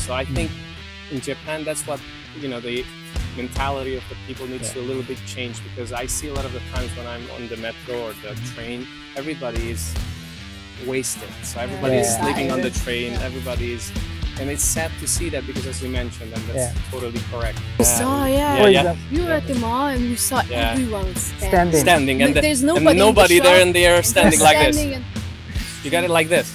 So I think in Japan, that's what the mentality of the people needs to a little bit change, because I see a lot of the times when I'm on the metro or the train, everybody is wasted. So everybody is sleeping on the train. Everybody is. And it's sad to see that, because as you mentioned, and that's totally correct. We saw, we were at the mall and we saw everyone standing. And there's nobody there, and they are standing like this. You got it like this.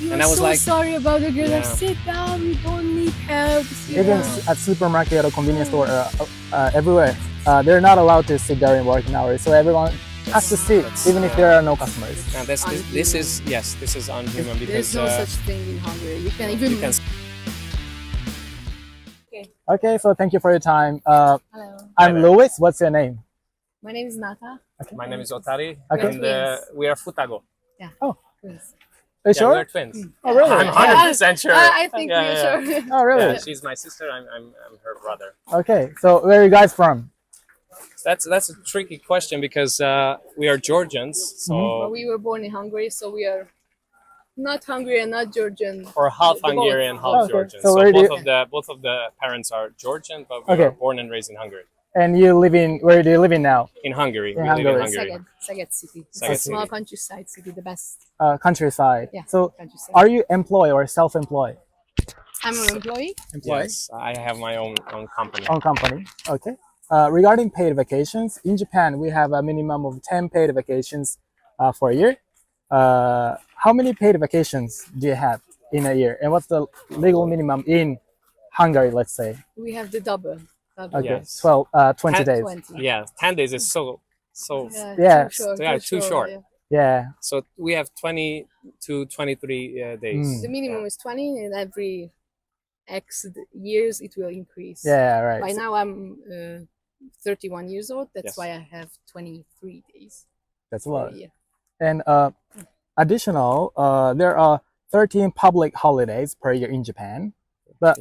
And I was so sorry about the girl. Like, sit down, we don't need help. Even at supermarket or convenience store, everywhere, they're not allowed to sit there in working hours. So everyone has to sit, even if there are no customers. And this is unhuman, because there's no such thing in Hungary. You can even. Okay, so thank you for your time. Hello. I'm Louis. What's your name? My name is Nata. Okay. My name is Otari, okay. And we are Futago. Yeah. Oh. Twins. Are you sure? We're twins. Oh, really? I'm 100% sure. I think we're sure. Oh, really? Yeah, she's my sister. I'm her brother. Okay, so where are you guys from? That's a tricky question, because we are Georgians. So well, we were born in Hungary, so we are not Hungarian, not Georgian. Or half Hungarian, half Georgian. So both of the parents are Georgian, but we were born and raised in Hungary. And where do you live in now? In Hungary. We live in Hungary. Szeged city. It's Szeged a small countryside city, the best. Countryside. Yeah. So countryside. are you employed or self-employed? I'm an employee. Yes, I have my own company. Own company. Okay. Regarding paid vacations, in Japan, we have a minimum of 10 paid vacations for a year. How many paid vacations do you have in a year? And what's the legal minimum in Hungary, let's say? We have the double. Okay, Yes. 20 days. 20. Yeah, 10 days is so Yeah. too short. Yeah. Yeah. So we have 20 to 23 days. The minimum is 20, and every X years it will increase. Yeah, right. By now I'm 31 years old. That's why I have 23 days. That's a lot. Yeah. And additional, there are 13 public holidays per year in Japan. But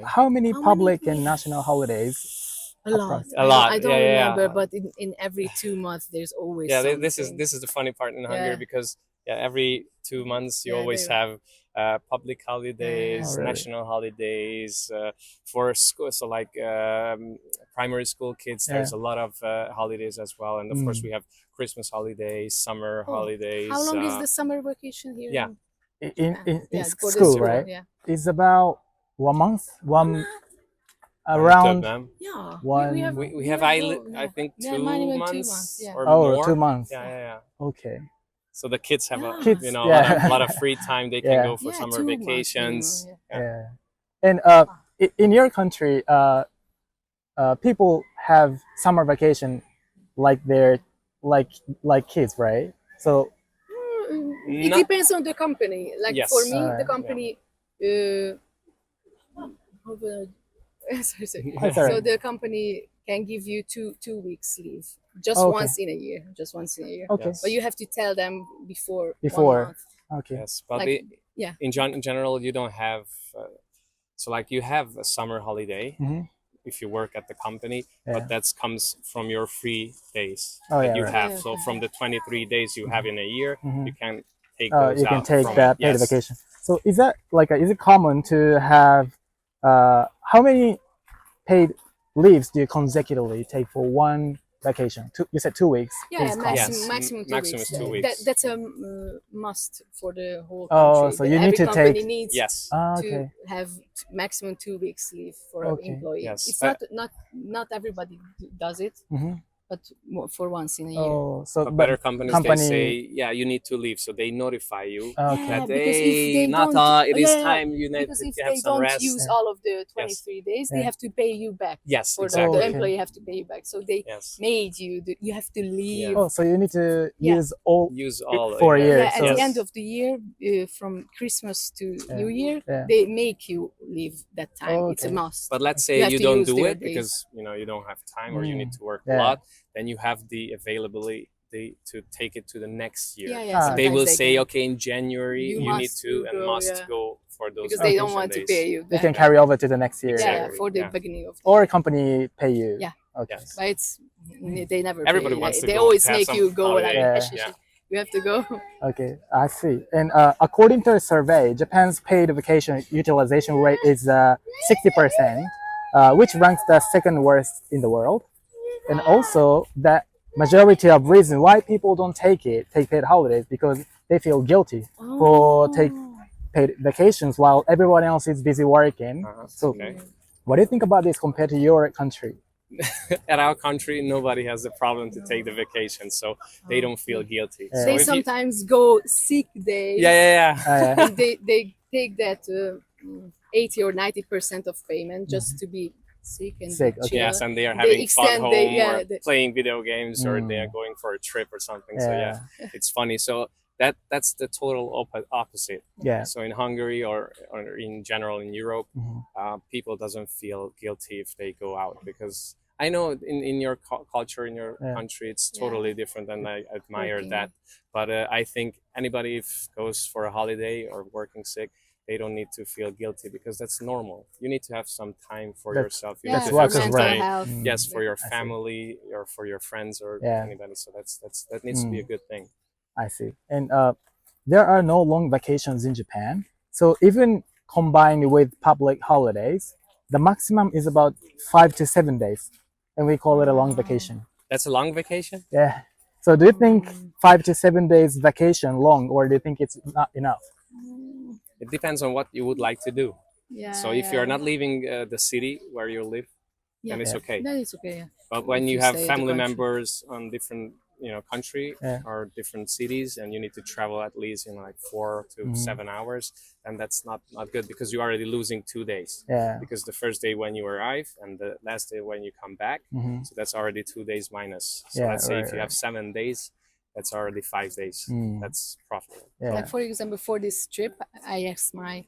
how many public and national holidays? A lot. A lot. I don't remember, but in every 2 months there's always something. This is the funny part in Hungary, because every 2 months you always have public holidays, national holidays for school. So like primary school kids, there's a lot of holidays as well, and of course we have Christmas holidays, summer holidays. How long is the summer vacation here? Yeah. In school, right? Yeah. It's about 1 month, around we have I think 2 months or more. 2 months. Yeah. Okay. So the kids have a lot of free time. They can go for summer vacations. Yeah. And in your country, people have summer vacation like they're like kids, right? So it depends on the company. Like for me, the company. Sorry. So the company can give you two weeks leave, just once in a year. Okay. But you have to tell them before. 1 month. Okay. Yes, but in general, you don't have. So like you have a summer holiday if you work at the company, but that comes from your free days that you have. So from the 23 days you have in a year, you can take those you can out take from that paid vacation. So is that is it common to have how many paid leaves do you consecutively take for one vacation? You said 2 weeks. Yeah, maximum 2 maximum weeks. is 2 weeks. That's a must for the whole country. Oh, so you need to take. Every company needs to have maximum 2 weeks leave for an employee. Yes. It's not everybody does it, but for once in a year. Oh, so but better companies they say you need to leave, so they notify you that because if they it is time you need because to if have they some don't rest. use all of the 23 days, they have to pay you back. Yes, or exactly. the employee have to pay you back. So they made you have to leave. Oh, so you need to use all for a year. Yeah, at the end of the year, from Christmas to New Year, they make you leave that time. It's a must. But let's say you don't do it because you don't have time or you need to work a lot. Then you have the availability to take it to the next year. So they will say, okay, in January you need to and must go for those because they don't want to pay you. They can carry over to the next year. Yeah, for the beginning of. Or a company pay you. Yeah. Okay. But they never. Everybody pay. wants to They go always have make some you go holiday. we have to go. Okay, I see. And according to a survey, Japan's paid vacation utilization rate is 60%, which ranks the second worst in the world. And also, the majority of reason why people don't take paid holidays because they feel guilty for take paid vacations while everyone else is busy working. So, what do you think about this compared to your country? At our country, nobody has the problem to take the vacation, so they don't feel guilty. So They if you- sometimes go sick days. yeah. And they take that 80 or 90% of payment just to be sick and Sick, okay. chill. Yes, and they are They having fun extend home the- yeah, or the- playing video games, or they are going for a trip or something. So yeah, it's funny. So that's the total opposite. Yeah. So in Hungary or in general in Europe, people doesn't feel guilty if they go out, because I know in your culture, in your country, it's totally different, and I admire Working. that. But I think anybody if goes for a holiday or working sick, they don't need to feel guilty, because that's normal. You need to have some time for yourself. You Yeah, need to for have some mental time, health. yes, for your family or for your friends or anybody. So that needs to be a good thing. I see. And there are no long vacations in Japan. So even combined with public holidays, the maximum is about 5 to 7 days. And we call it a long vacation. That's a long vacation? Yeah. So do you think 5 to 7 days vacation long, or do you think it's not enough? It depends on what you would like to do. Yeah, So if you're not leaving the city where you live, then it's okay. Then it's okay. Yeah. But when If you you have stay at the family country. members on different country or different cities, and you need to travel at least like 4 to 7 hours, and that's not good, because you're already losing 2 days. Yeah. Because the first day when you arrive and the last day when you come back, so that's already 2 days minus. So let's say if you have 7 days, that's already 5 days. That's profitable. Yeah. Like for example, for this trip, I asked my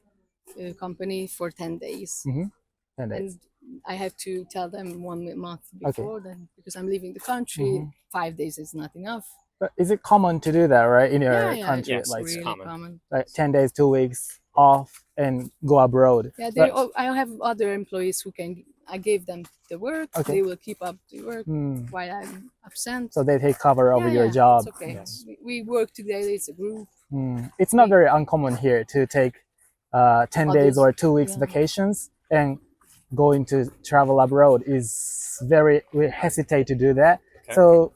company for 10 days. 10 days. And I have to tell them 1 month before then, because I'm leaving the country. 5 days is not enough. But is it common to do that, right? In your Yeah, country, yes, like it's really common. like 10 days, 2 weeks off and go abroad. Yeah, But- I have other employees who can. I gave them the work. Okay. They will keep up the work Hmm. while I'm absent. So they take cover over your job. It's okay. Yes. We work together. It's a group. It's not very uncommon here to take 10 days or 2 weeks vacations, and going to travel abroad is we hesitate to do that. Okay. So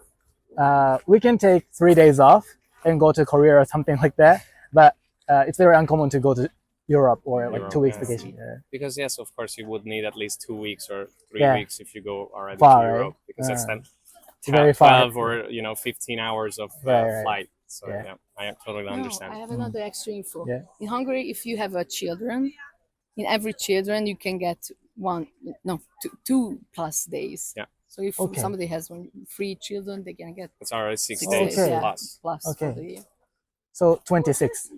we can take 3 days off and go to Korea or something like that. But it's very uncommon to go to Europe or like Europe, 2 weeks yeah. vacation. Yeah. Because yes, of course, you would need at least 2 weeks or 3 Yeah. weeks if you go already Far, to right? Europe, because that's then very far. 12 or 15 hours of Right. flight. So Yeah. yeah, I totally No, understand. I have another extra info. Yeah. In Hungary, if you have a children, in every children you can get two plus days. Yeah. So if Okay. somebody has 3 children, they can get It's already 6 6 days Okay. plus. plus Okay. for the year. So 26.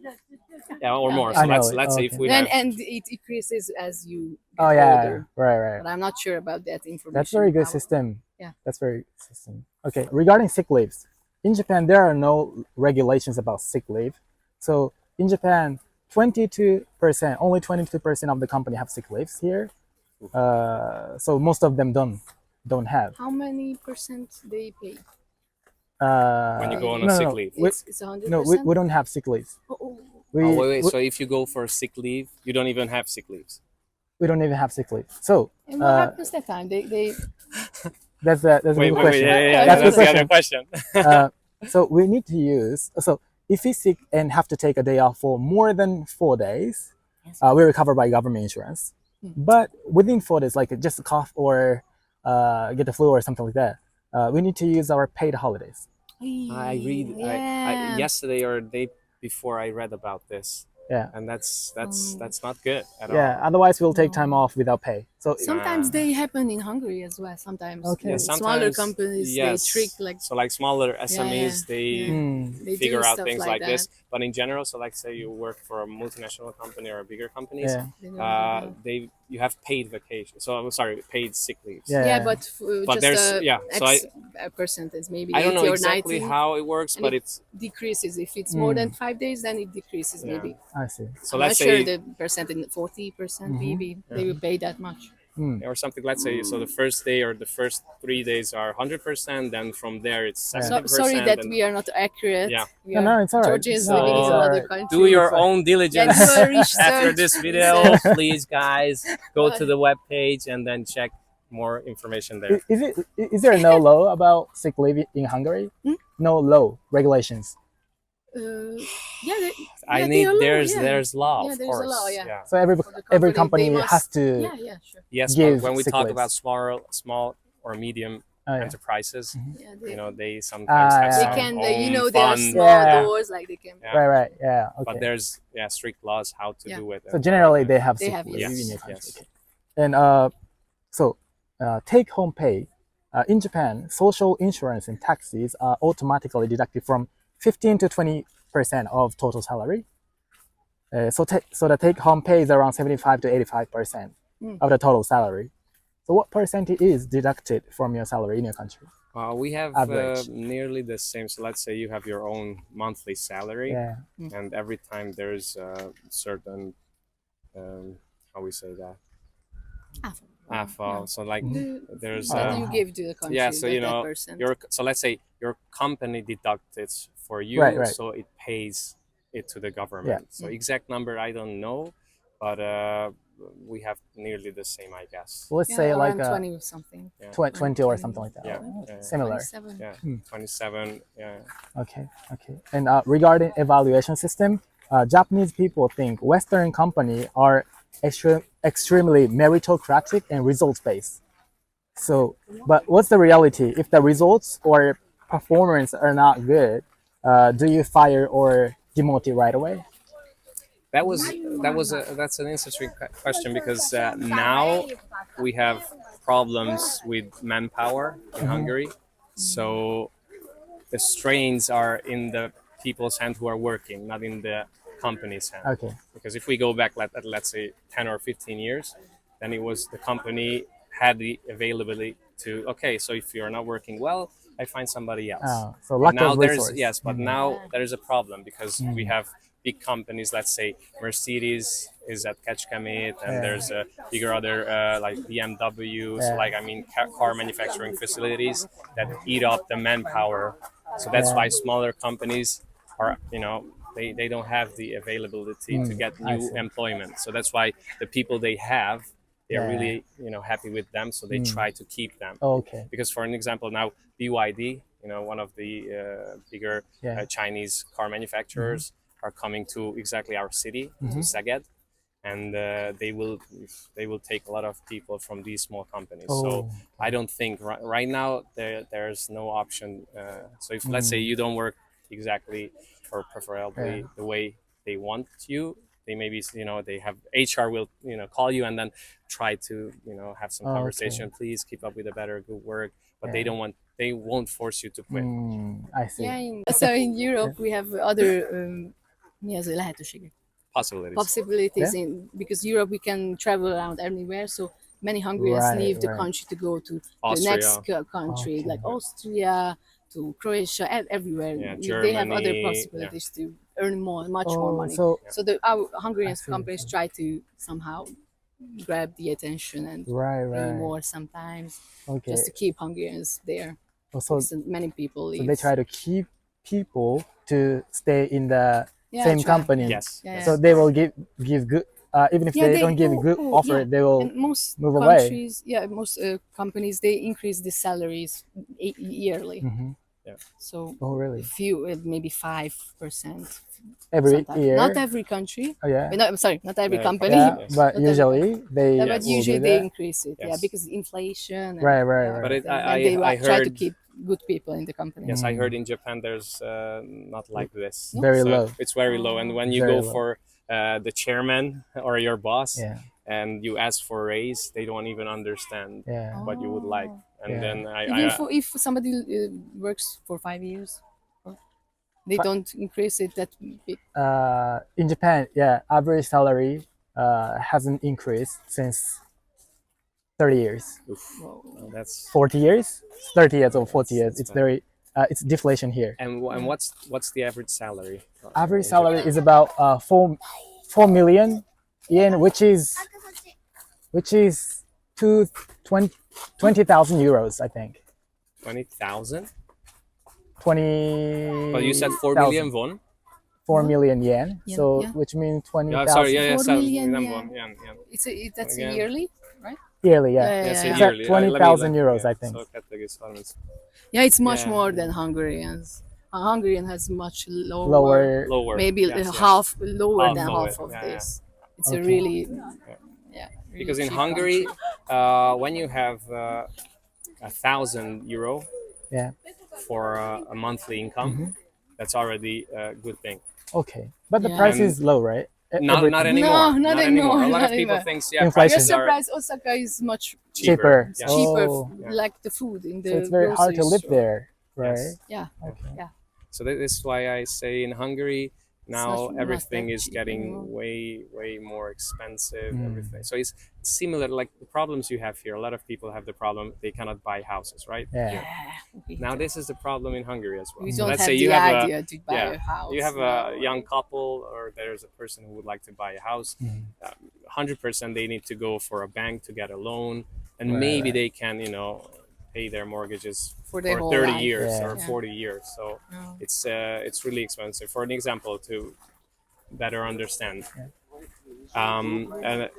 Yeah, or more. I So know let's it. say if Okay. we have And it increases as you get Oh yeah, older. right. But I'm not sure about that information. That's very good How- system. Yeah. That's very good system. Okay, regarding sick leaves, in Japan there are no regulations about sick leave. So in Japan, 22%, only 22% of the company have sick leaves here. So most of them don't have. How many percent they pay? when you go on a sick leave. It's 100%. No, we don't have sick leaves. Oh, We, Oh, wait. we, So if you go for sick leave, you don't even have sick leaves. we don't even have sick leave. So and what happens that time? They that's a good Wait. question. Yeah. That's That's the the other question. So we need to use, so if he's sick and have to take a day off for more than 4 days, we're covered by government insurance. But within 4 days, like just a cough or get the flu or something like that, we need to use our paid holidays. I read I yesterday or the day before I read about this. Yeah. And that's not good at Yeah, all. otherwise we'll take time off without pay. So sometimes they happen in Hungary as well. Sometimes Okay. Yeah, smaller sometimes, companies yes. they trick like So like smaller SMEs, they they figure do out stuff things like that. this. But in general, so like say you work for a multinational company or a bigger companies, yeah, They don't have that. you have paid vacation. So I'm sorry, paid sick leaves. Yeah. Yeah, but just there's so a percentage, maybe I don't 80 know or exactly 90 how it works, And but it- it's decreases. If it's more than 5 days, then it decreases Yeah. maybe. I see. so I'm let's not sure say the percent in 40%, maybe they will pay that much. or something. Let's say so the first day or the first 3 days are 100%. Then from there it's 70%. Sorry that and we are not accurate. Yeah. We No, are, no, it's all right. Georgia is No, living in it's all another right. country. do your Sorry. own diligence Yeah, do a research. after this video. Research. Please, guys, go to the web page and then check more information there. Is there no law about sick leave in Hungary? No law regulations. Yeah, I yeah, need they allow, there's law, Yeah, of there's a course. law, yeah. So every the company they must- has to. Yeah, yeah, sure. Yes, give but when we sick talk leaves. about small or medium Oh, yeah. enterprises, Yeah, they, they sometimes have they some can. own There are fund. small Yeah. doors, like they can. Yeah. Right. Yeah. Okay. But there's strict laws how to Yeah. do it. So generally, they have They sick have, leave yes. in your country. Yes. Okay. And take home pay in Japan, social insurance and taxes are automatically deducted from 15 to 20% of total salary. So the take home pay is around 75 to 85% of the total salary. So what percentage is deducted from your salary in your country? We have Average. nearly the same. So let's say you have your own monthly salary, Yeah. and every time there's a certain, how we say that? AFA. So like there's That you give to the country. yeah. So that percent. so let's say your company deducts it for you, Right. so it pays it to the government. Yeah. So exact number I don't know, but we have nearly the same, I guess. Let's Yeah, say like around 20 or something. 20 or something like that. Yeah. Oh, Yeah. Similar. 27. Yeah, 27. Yeah. Okay. And regarding evaluation system, Japanese people think Western company are extremely meritocratic and results based. So, but what's the reality? If the results or performance are not good, do you fire or demote it right away? That's an interesting question because now we have problems with manpower in Hungary. So the strains are in the people's hand who are working, not in the company's hand. Okay. Because if we go back, let's say 10 or 15 years, then it was the company had the availability to, okay, so if you're not working well, I find somebody else. So lack now of there's resource. but now there is a problem because we have big companies. Let's say Mercedes is at Kecskemét, and there's bigger other like BMW. So like car manufacturing facilities that eat up the manpower. So that's why smaller companies are they don't have the availability to get new employment. So that's why the people they have, they're really happy with them, so they try to keep them. Okay. Because for an example now, BYD, one of the bigger Chinese car manufacturers are coming to exactly our city, to Szeged, and they will take a lot of people from these small companies. So I don't think right now there's no option. So if let's say you don't work exactly or preferably the way they want you, they maybe they have HR will call you and then try to have some conversation. Please keep up with the good work, but they won't force you to quit. I see. Yeah, so in Europe we have other lehetőségek. Possibilities because Europe we can travel around anywhere. So many Hungarians leave the country to go to Austria. the next country, like Austria, to Croatia, everywhere. Germany, they have other possibilities to earn much more money. So our Hungarian companies try to somehow grab the attention and pay more sometimes, just to keep Hungarians there. So many people leave. So they try to keep people to stay in the same company. Yes. So they will give good. Even if they don't give a good offer, they will move away. Most companies they increase the salaries yearly. So really? Few, maybe 5%. Every year. Not every country. Not every company. But usually they. But usually they increase it. Yes. Because inflation. Right. But I heard, try to keep good people in the company. Yes, I heard in Japan there's not like this. Very low. It's very low, and when you go for the chairman or your boss and you ask for a raise, they don't even understand what you would like. And then if somebody works for 5 years, they don't increase it that big. In Japan, average salary hasn't increased since 30 years. That's 40 years, 30 years or 40 years. It's very it's deflation here. And what's the average salary? Average salary is about 4 million yen, which is to 20,000 euros, I think. 20,000? 20. But you said 4 million won? 4 million yen. Yeah, So yeah. which means 20,000. Yeah, sorry, 4 sorry, million won. yen. Yeah. That's Again. yearly, right? Yearly, yeah. Yeah, Yes, yeah, a yeah. yearly. 20,000 euros, I think. Yeah, it's much Yeah. more than Hungarians. Hungarian has much Lower. maybe yes. half lower Half than of half it, of yeah, this. It's Okay. a really, yeah. Really Because in cheap Hungary, country. when you have 1,000 euro Yeah. for a monthly income, that's already a good thing. Okay. But the Yeah. price And is low, right? Not anymore. No, not not anymore. A anymore, lot not of people anymore. think Inflation. You're prices are surprised Osaka is much Cheaper. Yeah. cheaper, Oh. like the food in the So it's very hard to grocery live store. there, right? Yes. Yeah, Okay. yeah. So that is why I say in Hungary now not everything that is cheap getting anymore. way more expensive. Mm. Everything. So it's similar like the problems you have here. A lot of people have the problem they cannot buy houses, right? Yeah. Yeah. Now this is the problem in Hungary as well. We So don't let's have say the you have idea to buy yeah, a house. you have no. a young couple or there's a person who would like to buy a house. 100% they need to go for a bank to get a loan, and Right, maybe right. they can pay their mortgages For their whole 30 life. years Yeah. or 40 years. So No. it's really expensive. For an example to better understand, a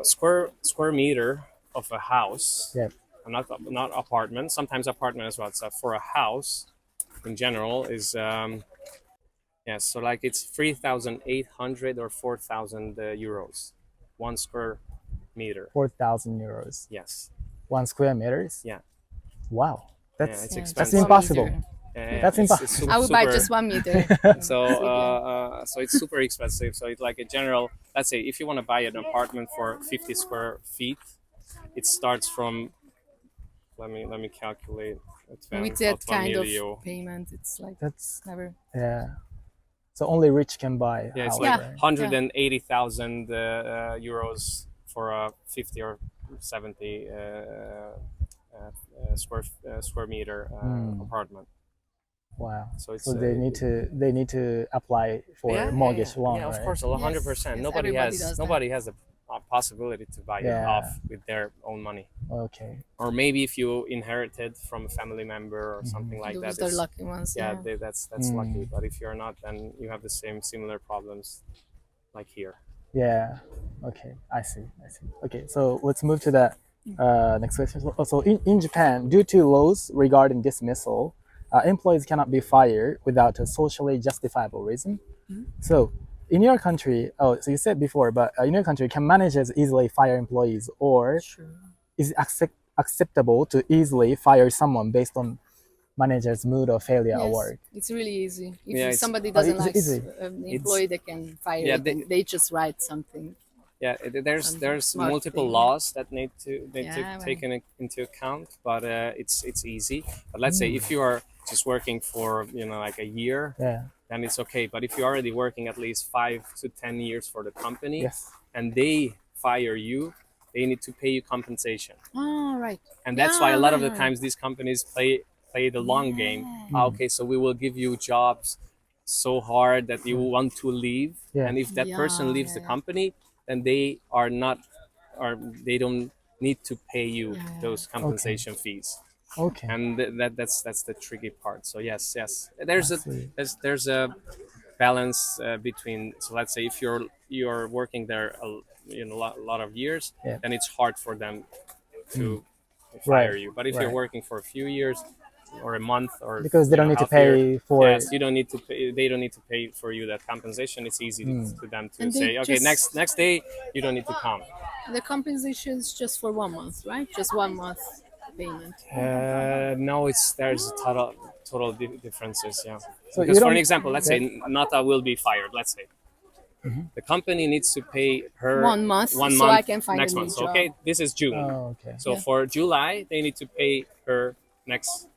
square meter of a house, Yeah. not apartment, sometimes apartment as well. So for a house in general is so like it's 3,800 or 4,000 euros, 1 square meter. 4,000 euros. Yes. 1 square meters? Yeah. Wow. Yeah, That's it's Yeah, expensive. that's impossible. That's it's impossible. I would buy super- just 1 meter. So it's super expensive. So it's like a general. Let's say if you want to buy an apartment for 50 square feet, it starts from. Let me calculate. With that kind of payment, it's like That's never. yeah. So only rich can buy. Yeah, it's house, like Yeah. right? 180,000 euros for a 50 or 70 square meter apartment. Wow. So it's So they need to apply for mortgage loan, yeah, of right? course, 100%. Yes, Nobody everybody has does that. nobody has a possibility to buy it Yeah. off with their own money. Okay. Or maybe if you inherited from a family member or something like Those that. are it's- lucky ones. yeah, Yeah. that's lucky. But if you're not, then you have the similar problems like here. Yeah. Okay. I see. Okay. So let's move to the next question. So in Japan, due to laws regarding dismissal, employees cannot be fired without a socially justifiable reason. So in your country, so you said before, but in your country, can managers easily fire employees, or Sure. is it acceptable to easily fire someone based on manager's mood or failure at Yes, work? it's really easy. If Yeah, somebody Oh, doesn't it's like easy. an employee, they can fire Yeah, it, and they just write something. Yeah, there's smart multiple thing. laws that need to Yeah, taken into account, but it's easy. But let's say if you are just working for like a year, Yeah. then it's okay. But if you're already working at least 5 to 10 years for the company, Yes. and they fire you, they need to pay you compensation. Oh, right. And that's why a lot of the Yeah. times these companies play the long game. Okay, so we will give you jobs so hard that you want to leave, Yeah. and if that person leaves the company, then they are not, or they don't need to pay you those compensation fees. Okay. And that's the tricky part. So yes, there's see. there's a balance between. So let's say if you're working there a lot of years, Yeah. then it's hard for them to Right, fire you. But if right. you're working for a few years or a month or Because they don't need to half year, pay for yes, you don't need to pay. They don't need to pay for you that compensation. It's easy to them to And they say, okay, just- next day you don't need to come. The compensation is just for 1 month, right? Just 1 month payment. No, there's total differences. Yeah. So Because you for an don't- example, let's say Nata will be fired. Let's say the company needs to pay her 1 month, one so month I can find next a new month. So, job. okay, this is June. Oh, okay. So for July, they need to pay her next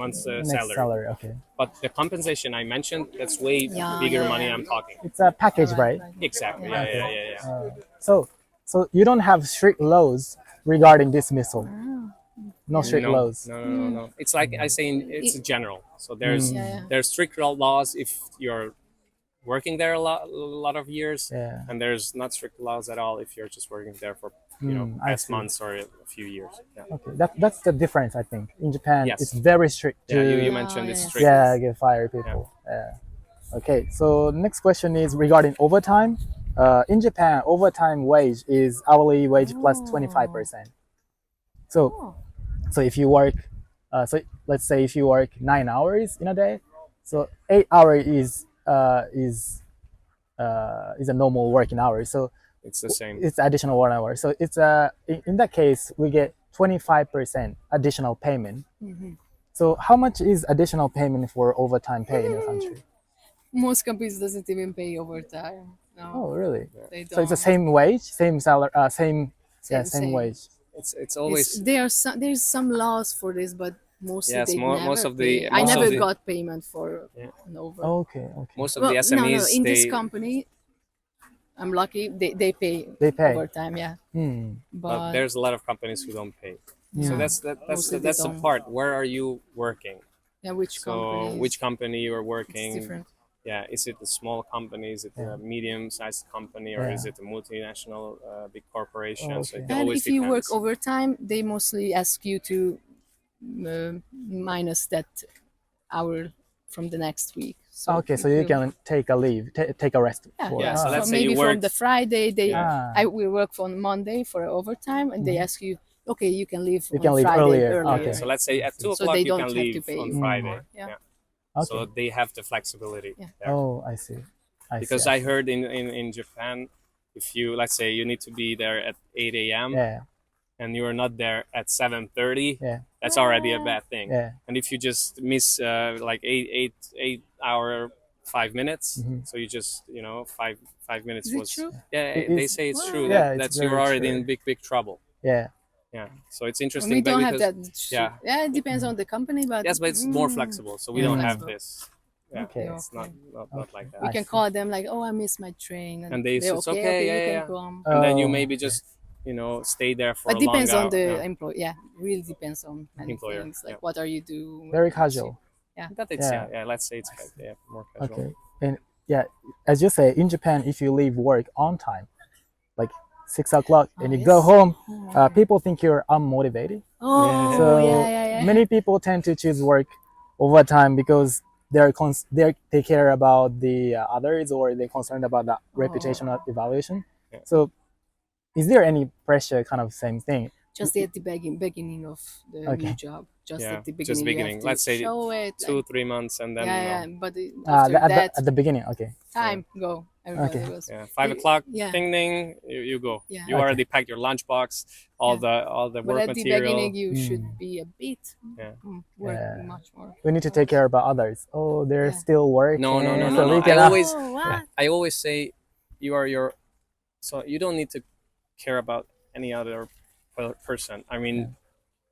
month's Next salary. salary. Okay. But the compensation I mentioned, that's way bigger money I'm talking. It's a package, right? Exactly. Yeah. So you don't have strict laws regarding dismissal. No strict No, laws. no. It's like I say, it's general. So there's Yeah. there's strict laws if you're working there a lot of years, Yeah. and there's not strict laws at all if you're just working there for past months or a few years. Yeah. Okay, that's the difference, I think. In Japan, Yes. it's very strict to Yeah, you mentioned it's yes. strict. get fire people. Yeah. Okay, so next question is regarding overtime. In Japan, overtime wage is hourly wage plus 25%. So, so if you work, so let's say if you work 9 hours in a day, so 8 hours is a normal working hour. So It's the same. it's additional 1 hour. So it's in that case we get 25% additional payment. So how much is additional payment for overtime pay in your country? Most companies doesn't even pay overtime. No, Oh, really? they don't. So it's the same wage, same salary, same Same. wage. It's always there's some laws for this, but mostly Yes, they most never of the- pay. I most of never the- got payment for an over. Okay. most of Well, the SMEs in they this company, I'm lucky. They pay. They pay. Overtime, yeah. but But there's a lot of companies who don't pay. So yeah, that's Mostly they that's the don't. part. Where are you working? yeah, which So company? which company you're It's working? different. Yeah, is it a small company? Is it a medium-sized company, or is it a multinational big corporation? So it And always if you work depends. overtime, they mostly ask you to minus that hour from the next week. So Okay, so if you can take a leave, take a rest. Yeah, for- Yeah, so let's say maybe you from work- the Friday they Yeah. I will work on Monday for overtime, and they ask you, okay, you can leave You on can leave Friday earlier. Okay. So let's say at 2 So o'clock they you don't can have to leave pay on you Friday. more. Yeah. Okay. So they have the flexibility. there. Oh, I see. Because I heard in Japan, if you let's say you need to be there at 8 a.m. Yeah, and you are not there at 7:30, yeah, that's already a bad thing. yeah. And if you just miss like 8 hour 5 minutes, so you just 5 minutes Is it was true? yeah It they is- say it's true Yeah, that it's that's you're very already true. in big trouble. Yeah. Yeah, so it's We interesting. don't have because, that. yeah. Yeah, it depends on the company, but Yes, but it's more flexible, so we don't have flexible. this. Yeah, Okay. it's not like that. We I can see. call them like, oh, I missed my train, And they say, they're "It's okay, yeah, you yeah, can come. And then you Oh, maybe just stay there for But a long depends on hour. the Yeah. employee. Yeah, really depends on many Employer, things. Like yeah. what are you doing? Very casual. That it's Yeah. let's say it's more casual. Okay. And yeah, as you say, in Japan, if you leave work on time, like 6 o'clock, and you go yes. home, people think you're unmotivated. Oh, So yeah. many people tend to choose work overtime because they care about the others, or they're concerned about the reputational evaluation. Yeah. So, is there any pressure? Kind of same thing. Just at the beginning of the Okay. new job. Just Yeah, at the just beginning. You beginning. have to Let's say show it. 2-3 months, and then yeah. But after that, At the beginning, okay. time go. Everybody Okay. goes. 5 o'clock, Yeah. ding ding, you go. Yeah. You already packed your lunchbox, all the But work at the material. beginning, you should be a bit working much more. We need to take care about others. Oh, they're Yeah. still working. No. So we I can always Oh, what? I always say you are so you don't need to care about any other person. I mean,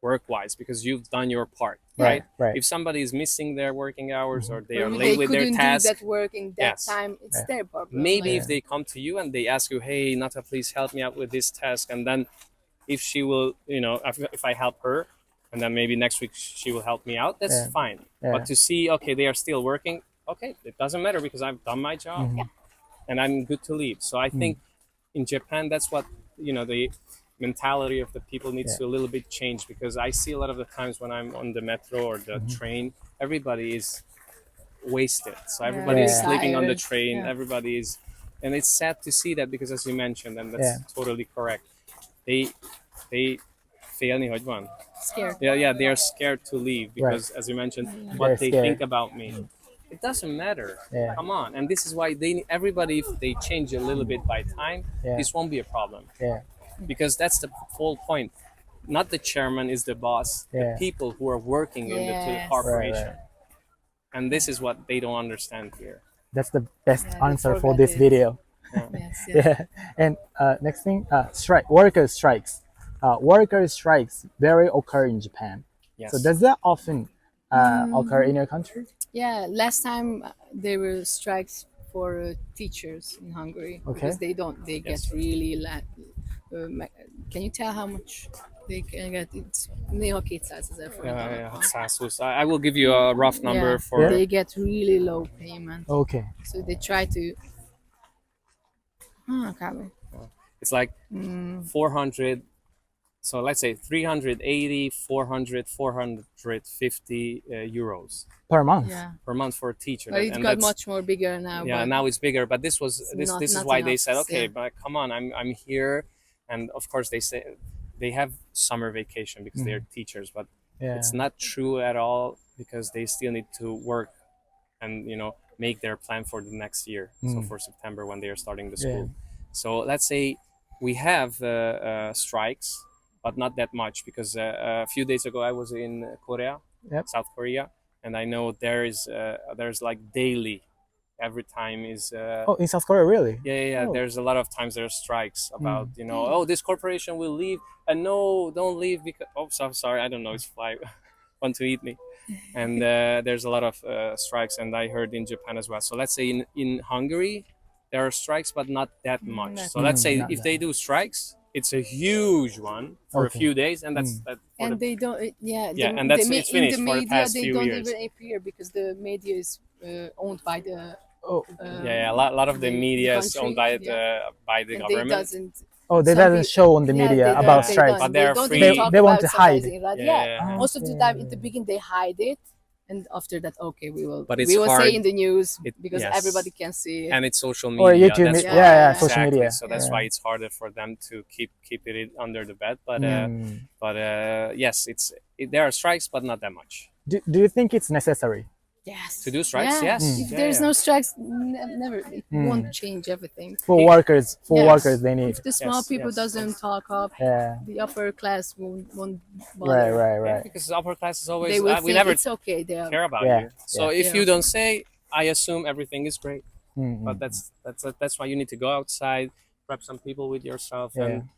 work-wise, because you've done your part, right? Right. If somebody is missing their working hours or they are Maybe late with their couldn't task, do that work in that Yes. time. It's their problem. maybe like- if they come to you and they ask you, "Hey, Nata, please help me out with this task," and then if she will, if I help her, and then maybe next week she will help me out, that's Yeah. fine. Yeah. But to see, okay, they are still working, okay, it doesn't matter because I've done my job, and I'm good to leave. So I think in Japan, that's what the mentality of the people needs to a little bit change, because I see a lot of the times when I'm on the metro or the train, everybody is wasted. So everybody is Yeah. sleeping on the Tired. train. Yeah. Everybody is, and it's sad to see that, because as you mentioned, and that's totally correct. They félni, hogy van? Scared. Yeah, they are scared to leave because, as you mentioned, what They're they scared. think about me. It doesn't matter. Yeah. Come on, and this is why everybody, if they change a little bit by time, Yeah. this won't be a problem, Yeah. because that's the whole point. Not the chairman is the boss. Yeah. The people who are working in the Yes. corporation, Right. and this is what they don't understand here. That's the best Yeah, they answer for forgot this it. video. Yes, yes. Yeah. And next thing, workers strikes. Workers strikes very occur in Japan. Yes. So does that often occur in your country? Yeah, last time there were strikes for teachers in Hungary because they Yes. get really can you tell how much they can get it néha 200,000 forint. 620. I will give you a rough number Yeah, for. they get really low payment. Okay. So they try to. Kb. It's like 400. So let's say 380, 400, 450 euros Per month. Yeah, per month for a teacher. but it And got that's- much more bigger now. yeah, but now it's bigger, but this was this not- this is not why they enough, said, okay, yeah. but come on, I'm here, and of course they say they have summer vacation because they're teachers, but Yeah. it's not true at all because they still need to work and make their plan for the next year. So for September when they are starting the school. So let's say we have strikes, but not that much because a few days ago I was in Korea, South Korea, and I know there's like daily, every time is. Oh, in South Korea, really? Yeah. Oh. There's a lot of times there are strikes about oh, this corporation will leave, and no, don't leave because sorry, I don't know, it's fly want to eat me, and there's a lot of strikes, and I heard in Japan as well. So let's say in Hungary there are strikes, but not that much. So let's say not if that they do strikes, it's a huge one for a Okay. few days, and that's that. For and the, they don't. Yeah, and that's- it's finished in the for the media. past They few don't years. even appear because the media is owned by the. Oh. a lot of the the media is country, owned by and the they government. doesn't. Oh, they Some doesn't show on the Yeah, media they don't- about they strikes. don't. But they're don't free. even talk They want about to hide sometimes in radio. Yeah. Most of the time, in the beginning, they hide it, and after that, okay, But it's we will say hard. in the news because Yes. everybody can see it. And it's social media. Or YouTube, that's yeah, why- yeah, social exactly. media. So that's Yeah. why it's harder for them to keep it under the bed. But yes, there are strikes, but not that much. Do you think it's necessary? Yes. To do strikes, Yeah. yes. If Yeah, there's yeah. no strikes, never. It won't change everything. For Yes. workers they need. If the small Yes, people yes. doesn't talk up, Yeah. the upper class won't bother. Right. Because the upper class is always They will we think never it's okay. They are. care about Yeah, you. So if Yeah. you don't say, I assume everything is great. Mm-hmm. But that's why you need to go outside, grab some people with yourself, and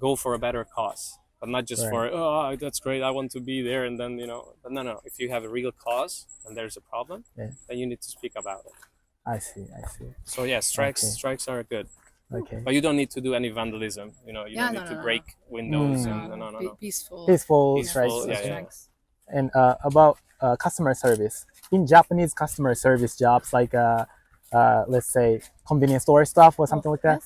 go for a better cause. But not just Right. for that's great, I want to be there, and then but no, if you have a real cause and there's a problem, then you need to speak about it. I see. So yeah, strikes Okay. strikes are good, Okay. but you don't need to do any vandalism. You don't need to break windows and no. Peaceful. Peaceful Peaceful, strikes. yeah, Okay. strikes. And about customer service. In Japanese customer service jobs, like let's say convenience store stuff or something like that,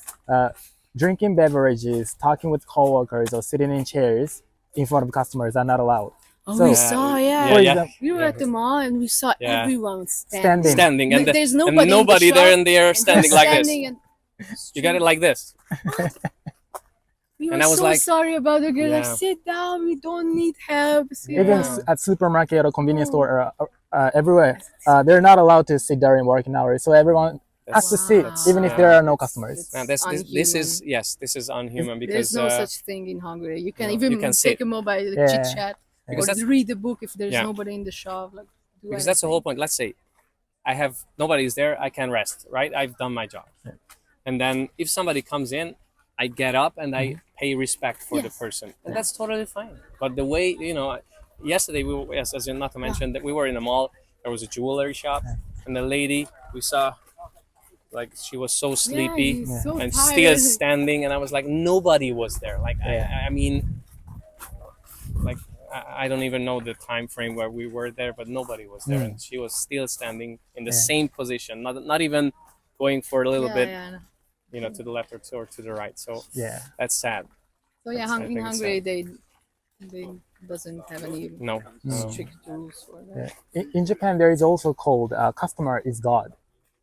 drinking beverages, talking with coworkers, or sitting in chairs in front of customers are not allowed. Oh, So- we saw, yeah. For yeah. example, We were at the mall and we saw Yeah. everyone Standing. Standing and There's and nobody, nobody in the there, shop, and they are and standing they're like this. standing and You got it like this. we were And I was so like- sorry about the girl. Like, Yeah. sit down. We don't need help. Sit even down. at supermarket or convenience store or everywhere, they're not allowed to sit during working hours. So everyone has to sit, Wow. even if there are no customers. And this is this is unhuman because There's no such thing in Hungary. You can no, even you can take sit. a mobile Yeah. chit chat Because or that's- read a book if there's Yeah. nobody in the shop. Like, do because that's the anything. whole point. Let's say I have nobody's there, I can rest, right? I've done my job. And then if somebody comes in, I get up and I pay respect for the Yes. person. And that's totally fine. But the way, yesterday we were, yes, as in not to mention that we were in a mall, there was a jewelry shop, and the lady we saw, like, she was so sleepy he's so and tired. still standing, and I was like, nobody was there. Like, I mean, like, I don't even know the time frame where we were there, but nobody was there, and she was still standing in the same position, not even going for a little bit, to the left or to the right. So Yeah. that's sad. So yeah, That's- I in think it's Hungary they doesn't have any No. strict rules for that. In Japan, there is also called customer is God.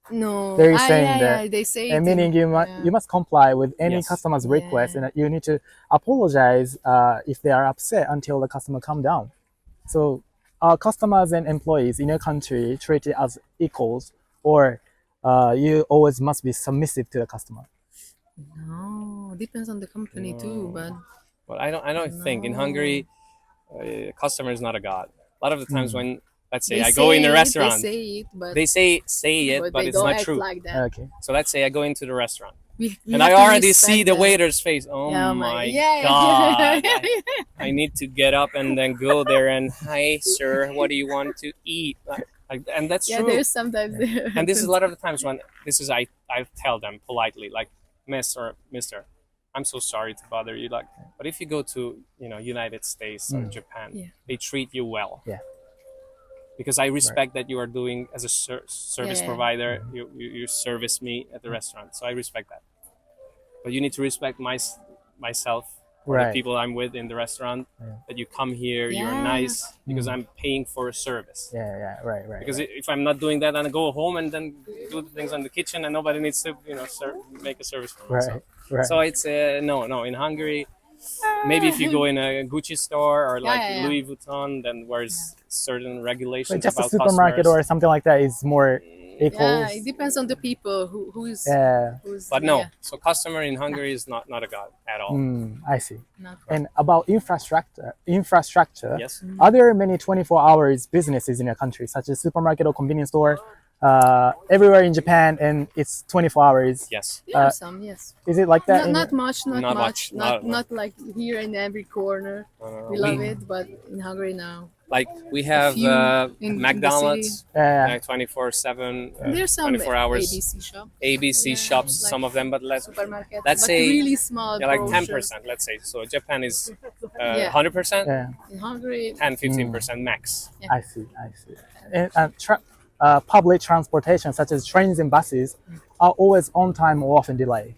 No, There is saying yeah, that, yeah, they say And it meaning in- you must comply with any Yes. customer's request, Yeah. and you need to apologize if they are upset until the customer calm down. So, are customers and employees in your country treated as equals, or you always must be submissive to the customer? No, depends on the company too, but Well, I don't think in Hungary, customer is not a god. A lot of the times when, let's say, they I go in a say restaurant, They say it, but they say it, but they it's don't not act true. like that. Okay. So let's say I go into the restaurant We and have I to already respect see the that. waiter's face. Oh Yeah, my yeah. god! I need to get up and then go there and, hi sir, what do you want to eat? And that's Yeah, true. there's sometimes And this is a lot of the times when I tell them politely, like, Miss or Mister, I'm so sorry to bother you. Like, but if you go to, United States or Japan, they treat you well. Yeah. Because I respect that you are doing as a service provider. You service me at the restaurant, so I respect that. But you need to respect myself. Or the people I'm with in the restaurant, that you come here, you're nice, because I'm paying for a service. Right. Because if I'm not doing that, then I go home and then do the things in the kitchen, and nobody needs to, make a service for me. So it's no. In Hungary, maybe if you go in a Gucci store or like Louis Vuitton, then there's certain regulations just about a supermarket customers. or something like that is more equals. Yeah, it depends on the people who's. But no, so customer in Hungary is not a god at all. I see. Not And about infrastructure, Yes. are there many 24 hours businesses in your country, such as supermarket or convenience store, everywhere in Japan, and it's 24 hours? Yes. There are some, yes. Is it like that? Not much. Not much. Not like here in every corner. We love it, but in Hungary now. Like we have in McDonald's, Yeah. 24/7, There's some 24 hours. ABC shops. ABC shops, like some of them, but Supermarket. let's but say really small. like groceries. 10%, let's say. So Japan is Yeah. 100%, Yeah, In Hungary, 10-15% max. I see. And public transportation, such as trains and buses, are always on time or often delayed.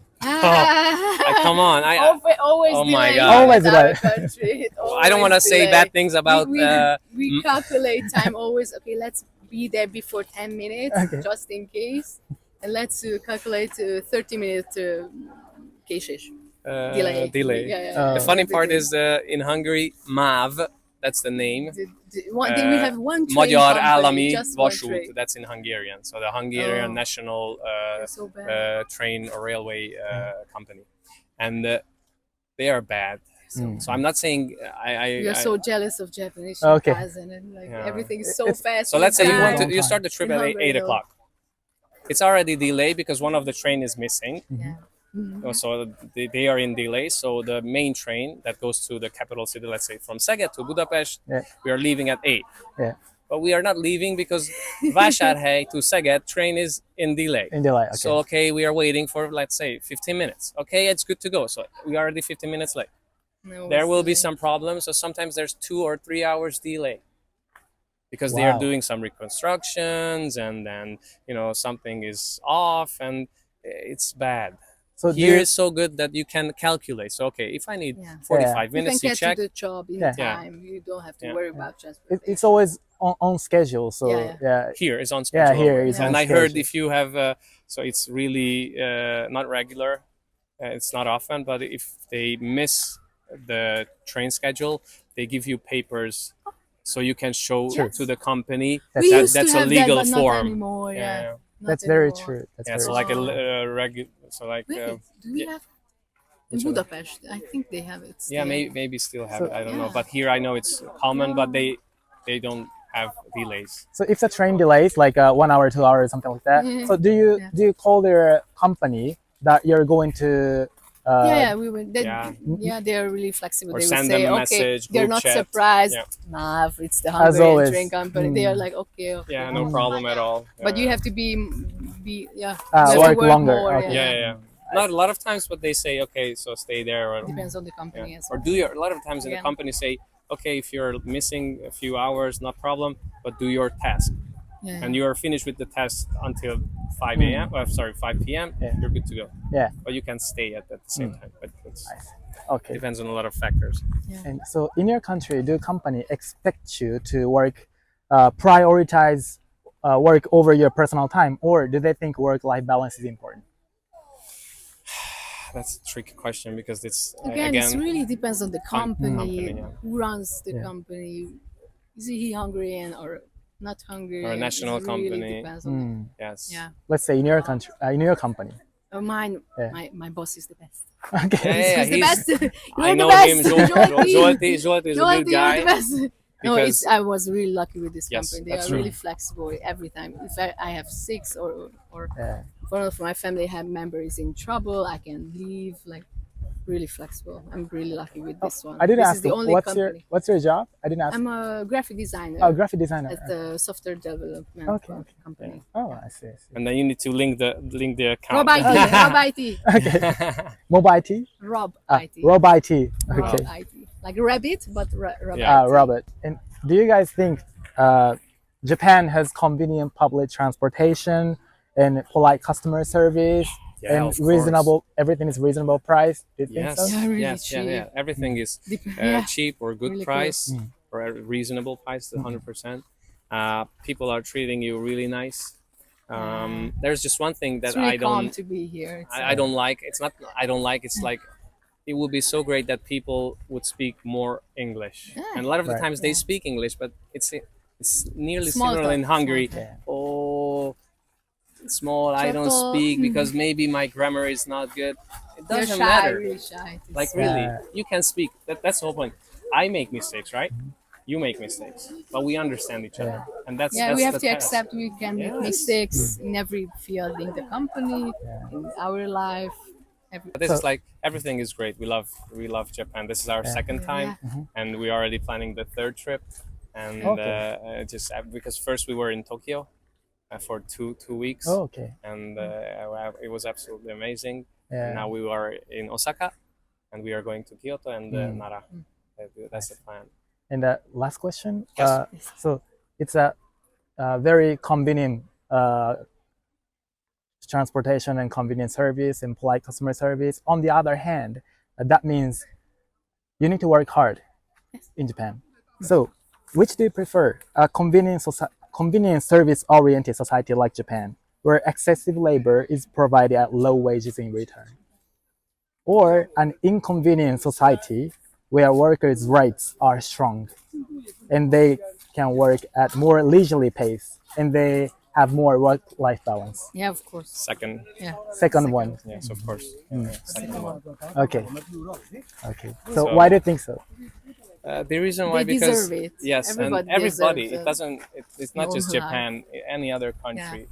Come on, always Oh my delayed God. Always in our delayed. country. I don't want to say bad things about. We calculate time always. Okay, let's be there before 10 minutes, just in case, and let's calculate 30 minutes késés. Delay. Yeah. The funny part is in Hungary, MÁV, that's the name. We have one train Magyar company, Állami just one Vasút, train. that's in Hungarian. So the Hungarian national So bad. train or railway company. And they are bad. So I'm not saying You're so jealous of Japanese Okay. and like everything is so fast. So let's say time. you start the trip In at Hungary, 8 no. o'clock. It's already delayed because one of the train is missing. Yeah. So they are in delay. So the main train that goes to the capital city, let's say from Szeged to Budapest, we are leaving at 8. Yeah. But we are not leaving because Vásárhely to Szeged train is in delay. Okay. So we are waiting for, let's say, 15 minutes. Okay, it's good to go. So we are already 15 minutes late. There will be some problems. So sometimes there's 2 or 3 hours delay because they are doing some reconstructions, and then something is off, and it's bad. So Here is so good that you can calculate. So if I need 45 minutes, you you can check. get to the job in time. You don't have to worry about transportation. it's always on schedule. So Here is on schedule. here is on And I schedule. heard if you have, so it's really not regular. It's not often, but if they miss the train schedule, they give you papers so you can show to the company We used that's to a have legal that, but form. Not anymore. Yeah. Not That's very anymore. true. That's Yeah, very so true. like a regular, so like Wait, do we have in Which one? Budapest? I think they have it. yeah, still. maybe still have it. I don't know, Yeah. but here I know it's common, but they don't have delays. So if the train delays like 1 hour, 2 hours, something like that. So do you call their company that you're going to? We went. They're really flexible. Or They send would say, them a okay, message, they're group not chat. surprised. Yeah. Nah, it's the always. Hungarian train company. They are like, okay. Yeah, no problem at all. But you have to be you have to work longer. more, Okay. Yeah. Not a lot of times, but they say, okay, so stay there, or Depends on the company as or well. do your. A lot of times in the Again. company say, okay, if you're missing a few hours, not problem, but do your task, and you are finished with the test until 5 a.m. 5 p.m. You're good to go. Yeah. But you can stay at the same time. But it Okay. depends on a lot of factors. And so in your country, do company expect you to work, prioritize work over your personal time, or do they think work-life balance is important? That's a tricky question because it's Again, it really depends on the company, yeah. who runs the company. Is he Hungarian or not Hungarian? Or a national It really company. depends on yes. Yeah. Let's say in your country, in your company. Mine, my boss is the best. Okay. Yeah, He's the best. You're I the know best. him. Zolti is a good You're the guy. best. No, because- I was really lucky with this Yes, company. They that's are true. really flexible every time. If I have 6 or Yeah. one of my family members in trouble, I can leave like really flexible. I'm really lucky with this one. I didn't this ask is the you, only company. what's your job? I didn't ask. I'm a graphic designer Oh, graphic designer. at the software development company. Oh, I see. And then you need to link the account. Rob IT. Rob IT. Okay. Mobile IT. Rob IT. Rob IT. Okay. Rob IT. Like rabbit, but Rob Yeah. IT. Robert. And do you guys think Japan has convenient public transportation and polite customer service Yeah, and of course. reasonable? Everything is reasonable price. Do you think Yes, so? Yeah, really yes, cheap. yeah. Everything is Yeah. cheap or good Really price cool. or a reasonable price, 100%. People are treating you really nice. There's just one thing that It's really I calm don't to be here. It's, I don't like. It's not I don't like. It's like it would be so great that people would speak more English. Yeah. And a lot of the Right. times they speak English, but it's nearly Small similar in talk, Hungary. small talk. Oh, small. I don't Certo. speak because maybe my grammar is not good. It You're doesn't shy, matter. really shy. Like really, you can speak. That's the whole point. I make mistakes, right? You make mistakes, but we understand each other, and that's Yeah, that's we have the to task. accept we can make Yes. mistakes in every field, in the company, in our life. But this is like everything is great. We love Japan. This is our second time, and we're already planning the third trip. And Okay. just because first we were in Tokyo for two weeks, Oh, okay. and it was absolutely amazing. Yeah. And now we are in Osaka, and we are going to Kyoto and Nara. That's the plan. And last question. Yes. So it's a very convenient transportation and convenient service and polite customer service. On the other hand, that means you need to work hard in Japan. So which do you prefer? A convenient service-oriented society like Japan, where excessive labor is provided at low wages in return, or an inconvenient society where workers' rights are strong and they can work at more leisurely pace and they have more work-life balance? Yeah, of course. Second, Yeah. Second one. yes, of course. Second one. Okay. Okay. So why do you think so? The reason why, They because deserve it. yes, Everybody and everybody. deserves It doesn't. It's not just normal Japan. Any other country.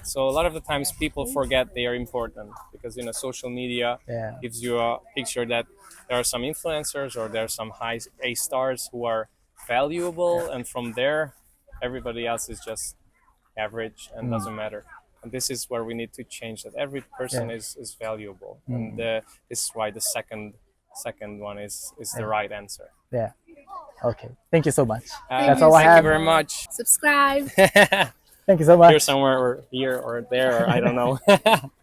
So a lot of the times people forget they are important because social media Yeah. gives you a picture that there are some influencers or there are some high A stars who are valuable, and from there, everybody else is just average and doesn't matter. And this is where we need to change that. Every person is valuable, and this is why the second one is the right answer. Yeah. Okay. Thank you so much. That's all I Thank have. you very much. Subscribe. Thank you so much. Here somewhere or here or there, or I don't know.